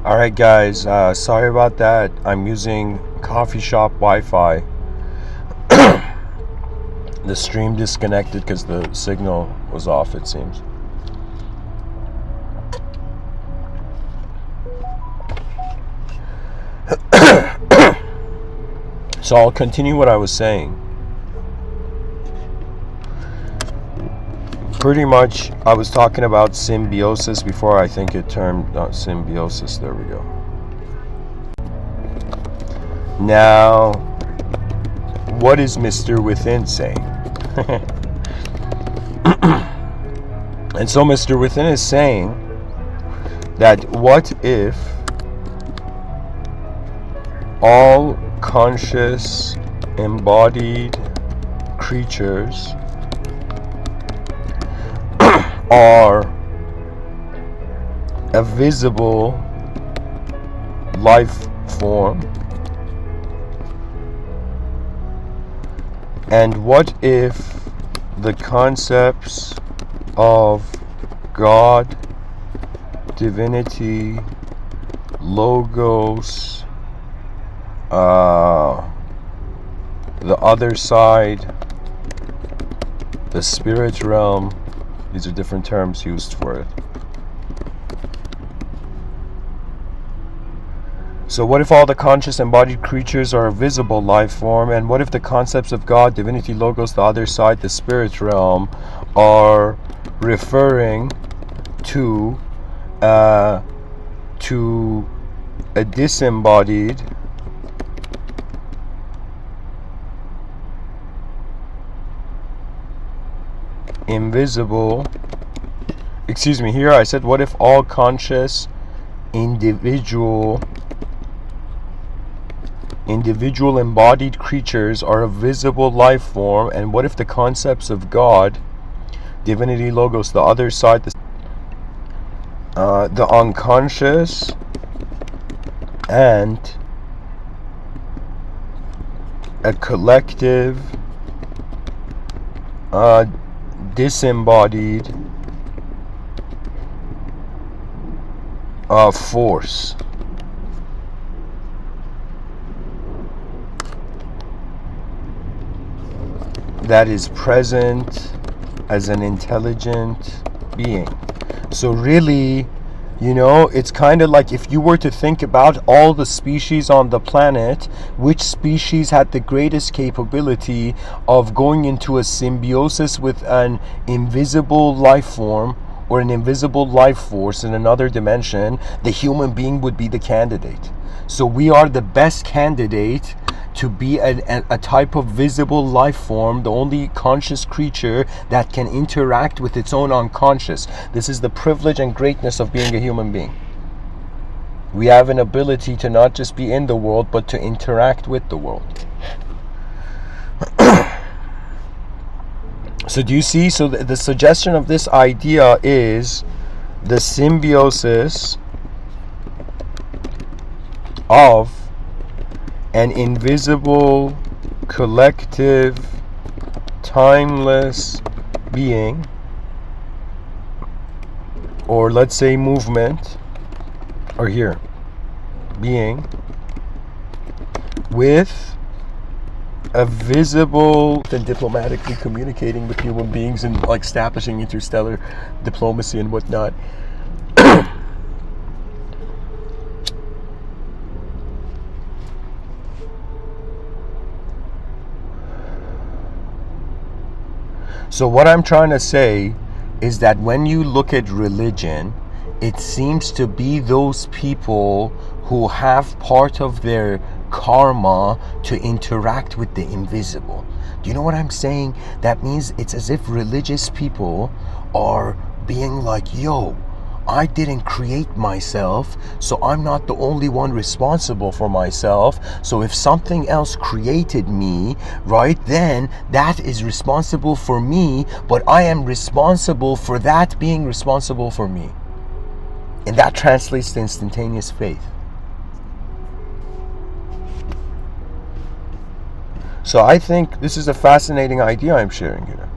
Alright guys, sorry about that. I'm using coffee shop Wi-Fi. The stream disconnected because the signal was off, it seems. So I'll continue what I was saying. Pretty much, I was talking about symbiosis before. I think it termed symbiosis. There we go. Now, what is Mr. Within saying? And so Mr. Within is saying that what if all conscious embodied creatures are a visible life form, and what if the concepts of God, divinity, logos, the other side, the spirit realm, these are different terms used for it. So what if all the conscious embodied creatures are a visible life form, and what if the concepts of God, divinity, logos, the other side, the spirit realm, are referring to a disembodied invisible, here I said what if all conscious individual embodied creatures are a visible life form, and what if the concepts of God, divinity, logos, the other side, the unconscious and a collective disembodied force that is present as an intelligent being. So really, it's kind of like if you were to think about all the species on the planet, which species had the greatest capability of going into a symbiosis with an invisible life form or an invisible life force in another dimension, the human being would be the candidate. So we are the best candidate to be a type of visible life form, the only conscious creature that can interact with its own unconscious. This is the privilege and greatness of being a human being. We have an ability to not just be in the world, but to interact with the world. So do you see? So the suggestion of this idea is the symbiosis of an invisible, collective, timeless being, or let's say movement, or here, being, with a visible and diplomatically communicating with human beings and like establishing interstellar diplomacy and whatnot. So what I'm trying to say is that when you look at religion, it seems to be those people who have part of their karma to interact with the invisible. Do you know what I'm saying? That means it's as if religious people are being like, yo, I didn't create myself, so I'm not the only one responsible for myself. So if something else created me, right, then that is responsible for me, but I am responsible for that being responsible for me. And that translates to instantaneous faith. So I think this is a fascinating idea I'm sharing here,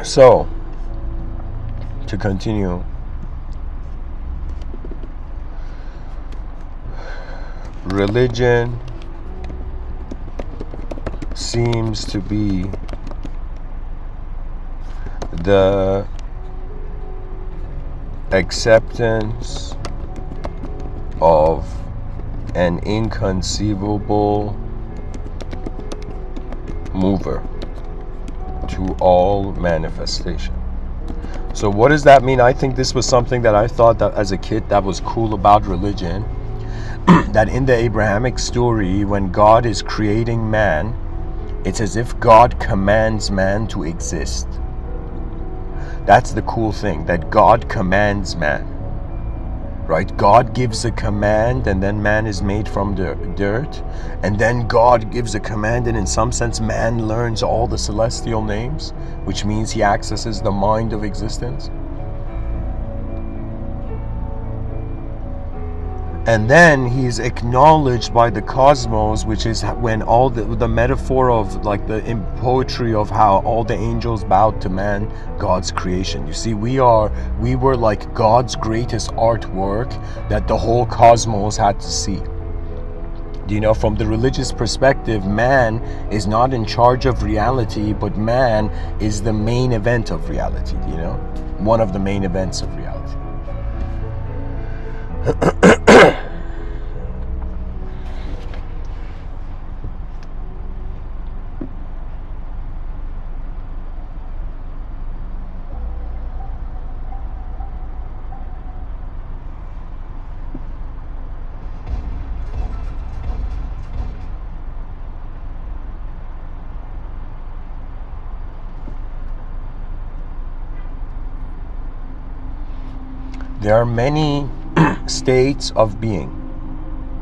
So, to continue, religion seems to be the acceptance of an inconceivable mover to all manifestation. So what does that mean? I think this was something that I thought that as a kid that was cool about religion. That in the Abrahamic story, when God is creating man, it's as if God commands man to exist. That's the cool thing, that God commands man. Right? God gives a command, and then man is made from the dirt, and then God gives a command, and in some sense man learns all the celestial names, which means he accesses the mind of existence. And then he's acknowledged by the cosmos, which is when all the metaphor of like the poetry of how all the angels bowed to man, God's creation. You see, we were like God's greatest artwork that the whole cosmos had to see. You know, from the religious perspective, man is not in charge of reality, but man is the main event of reality, you know, one of the main events of reality. There are many states of being.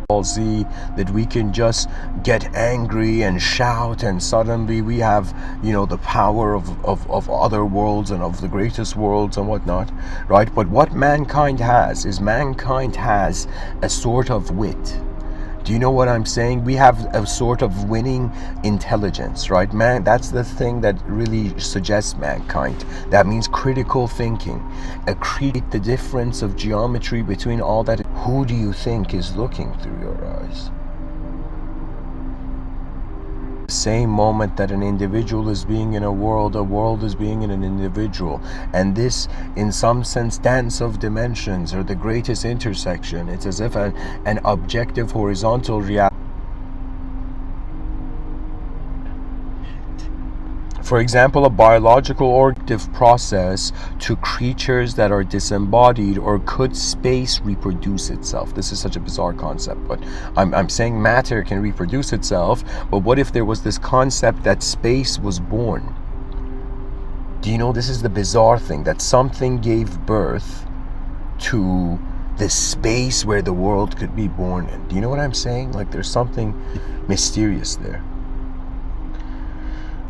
We'll see that we can just get angry and shout, and suddenly we have, you know, the power of other worlds and of the greatest worlds and whatnot, right? But what mankind has is a sort of wit. Do you know what I'm saying? We have a sort of winning intelligence, right? Man, that's the thing that really suggests mankind. That means critical thinking. Create the difference of geometry between all that. Who do you think is looking through your eyes? The same moment that an individual is being in a world is being in an individual. And this, in some sense, dance of dimensions, or the greatest intersection. It's as if an objective horizontal reality. For example, a biological orgative process to creatures that are disembodied, or could space reproduce itself? This is such a bizarre concept, but I'm saying matter can reproduce itself, but what if there was this concept that space was born? Do you know, this is the bizarre thing, that something gave birth to the space where the world could be born in. Do you know what I'm saying? Like, there's something mysterious there.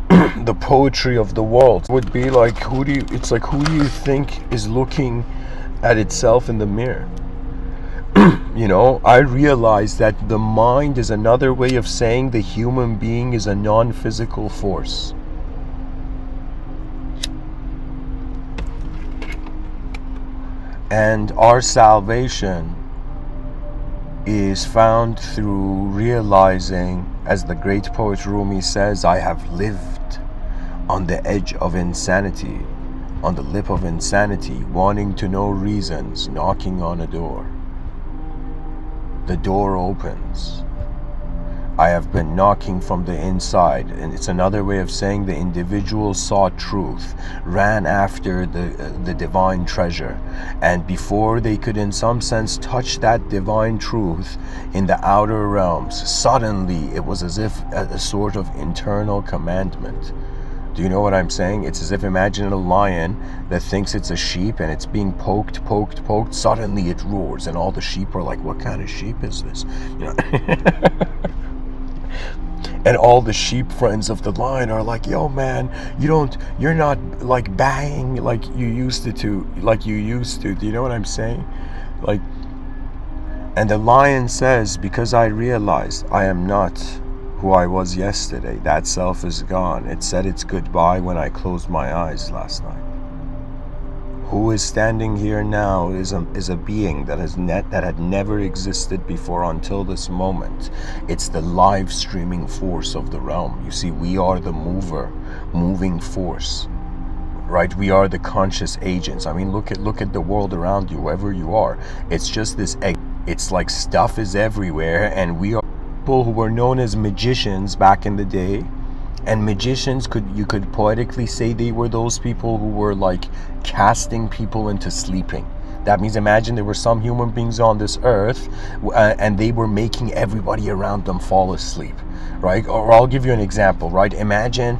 The poetry of the world would be like, who do you think is looking at itself in the mirror? You know, I realize that the mind is another way of saying the human being is a non-physical force. And our salvation is found through realizing, as the great poet Rumi says, I have lived on the edge of insanity, on the lip of insanity, wanting to know reasons, knocking on a door. The door opens. I have been knocking from the inside, and it's another way of saying the individual saw truth, ran after the divine treasure, and before they could in some sense touch that divine truth in the outer realms, suddenly it was as if a sort of internal commandment. Do you know what I'm saying? It's as if, imagine a lion that thinks it's a sheep and it's being poked, suddenly it roars and all the sheep are like, what kind of sheep is this? You know. And all the sheep friends of the lion are like, yo man, you're not like baying like you used to. Do you know what I'm saying? And the lion says, because I realized I am not who I was yesterday. That self is gone. It said its goodbye when I closed my eyes last night. Who is standing here now is a being that had never existed before until this moment. It's the live streaming force of the realm. You see, we are the moving force, right? We are the conscious agents. I mean, look at the world around you, wherever you are. It's just this. It's like stuff is everywhere, and we are people who were known as magicians back in the day. And magicians, you could poetically say they were those people who were like casting people into sleeping. That means, imagine there were some human beings on this earth and they were making everybody around them fall asleep, right? Or I'll give you an example, right? Imagine,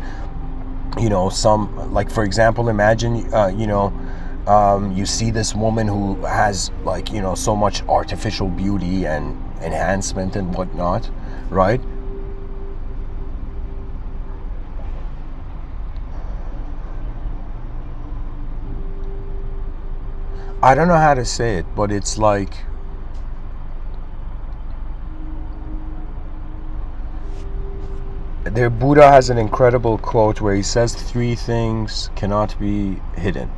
for example, imagine, you see this woman who has so much artificial beauty and enhancement and whatnot, right? I don't know how to say it, but it's like their Buddha has an incredible quote where he says 3 things cannot be hidden,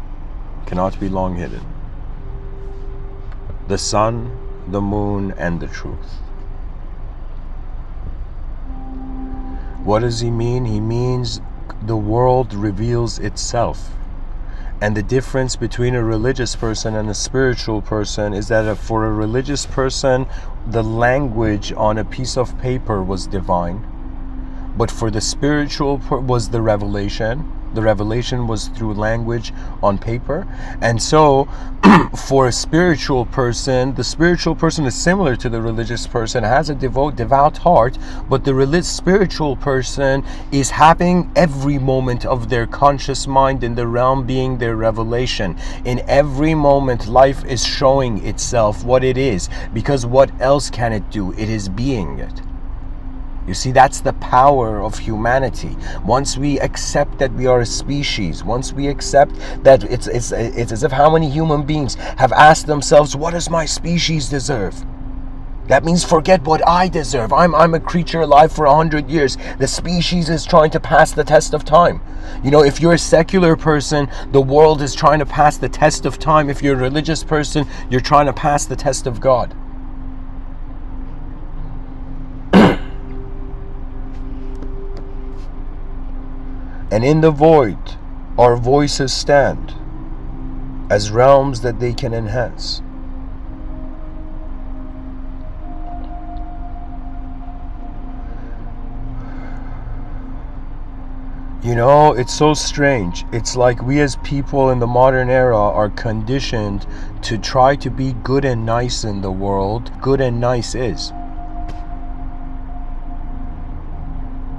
cannot be long hidden: the sun, the moon, and the truth. What does he mean? He means the world reveals itself. And the difference between a religious person and a spiritual person is that for a religious person, the language on a piece of paper was divine. But for the spiritual was the revelation. The revelation was through language on paper. And so for a spiritual person, the spiritual person is similar to the religious person, has a devout heart, but the spiritual person is having every moment of their conscious mind in the realm being their revelation. In every moment, life is showing itself what it is, because what else can it do? It is being it. You see, that's the power of humanity. Once we accept that we are a species, once we accept that it's as if how many human beings have asked themselves, what does my species deserve? That means forget what I deserve. I'm a creature alive for 100 years. The species is trying to pass the test of time. If you're a secular person, the world is trying to pass the test of time. If you're a religious person, you're trying to pass the test of God. And in the void, our voices stand as realms that they can enhance. It's so strange. It's like we as people in the modern era are conditioned to try to be good and nice in the world. Good and nice is.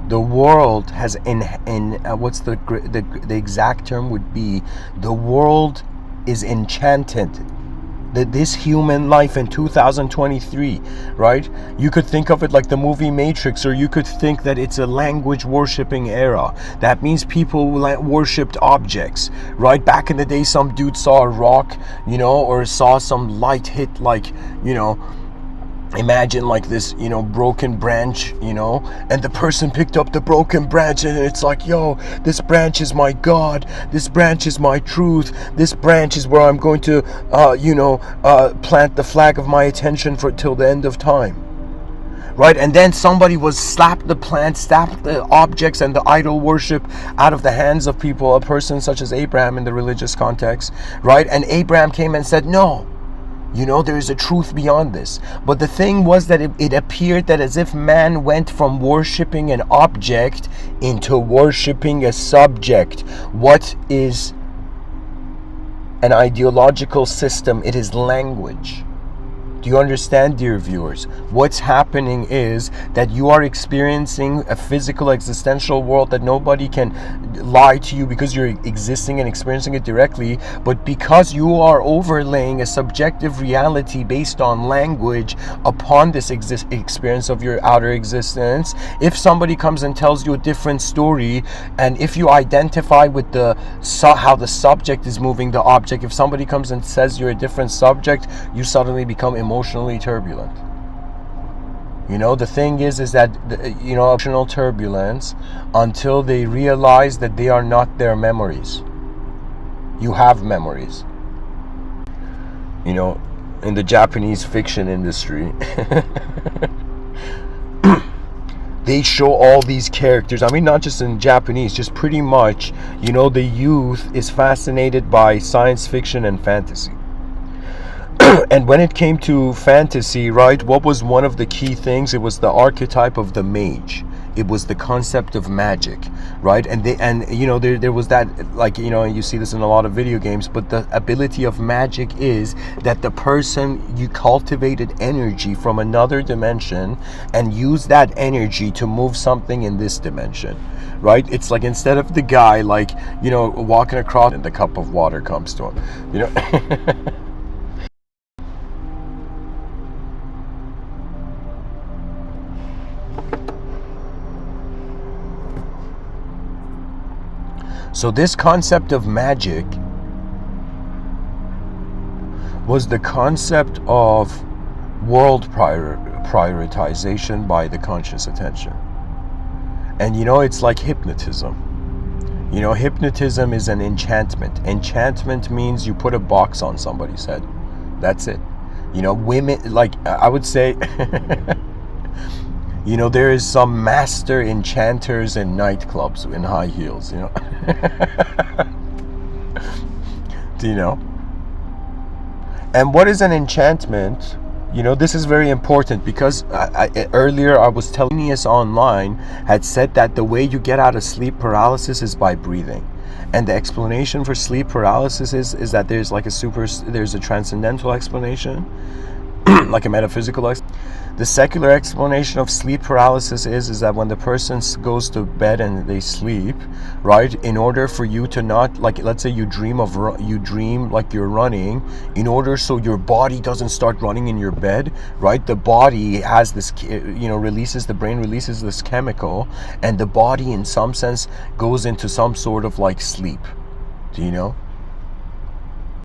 The world has what's the exact term would be, the world is enchanted. That this human life in 2023, right? You could think of it like the movie Matrix, or you could think that it's a language worshipping era. That means people worshipped objects, right? Back in the day, some dude saw a rock, or saw some light hit, imagine like this, broken branch, and the person picked up the broken branch, and it's like, yo, this branch is my God, this branch is my truth, this branch is where I'm going to, plant the flag of my attention for till the end of time. Right? And then somebody was slapped the objects and the idol worship out of the hands of people, a person such as Abraham in the religious context, right? And Abraham came and said, no, there is a truth beyond this. But the thing was that it appeared that as if man went from worshipping an object into worshipping a subject. What is an ideological system? It is language. Do you understand, dear viewers? What's happening is that you are experiencing a physical existential world that nobody can lie to you because you're existing and experiencing it directly, but because you are overlaying a subjective reality based on language upon this experience of your outer existence. If somebody comes and tells you a different story, and if you identify with how the subject is moving the object, if somebody comes and says you're a different subject, you suddenly become emotionally turbulent. You know, the thing is that, you know, emotional turbulence until they realize that they are not their memories. You have memories. You know, in the Japanese fiction industry, they show all these characters. I mean, not just in Japanese, just pretty much, you know, the youth is fascinated by science fiction and fantasy. And when it came to fantasy, right, what was one of the key things? It was the archetype of the mage. It was the concept of magic, right? And you know, there was that, like, you know, you see this in a lot of video games, but the ability of magic is that the person, you cultivated energy from another dimension and use that energy to move something in this dimension, right? It's like, instead of the guy, like, you know, walking across and the cup of water comes to him, you know. So this concept of magic was the concept of world prioritization by the conscious attention. And you know, it's like hypnotism. You know, hypnotism is an enchantment. Enchantment means you put a box on somebody's head. That's it. You know, women, like, I would say, you know, there is some master enchanters in nightclubs in high heels, you know. Do you know? And what is an enchantment? You know, this is very important because earlier I was telling us online had said that the way you get out of sleep paralysis is by breathing. And the explanation for sleep paralysis is that there's like there's a transcendental explanation, like a metaphysical explanation. The secular explanation of sleep paralysis is that when the person goes to bed and they sleep, right, in order for you to not, like, let's say you dream like you're running, in order so your body doesn't start running in your bed, right, the body has this, you know, the brain releases this chemical, and the body in some sense goes into some sort of like sleep. Do you know?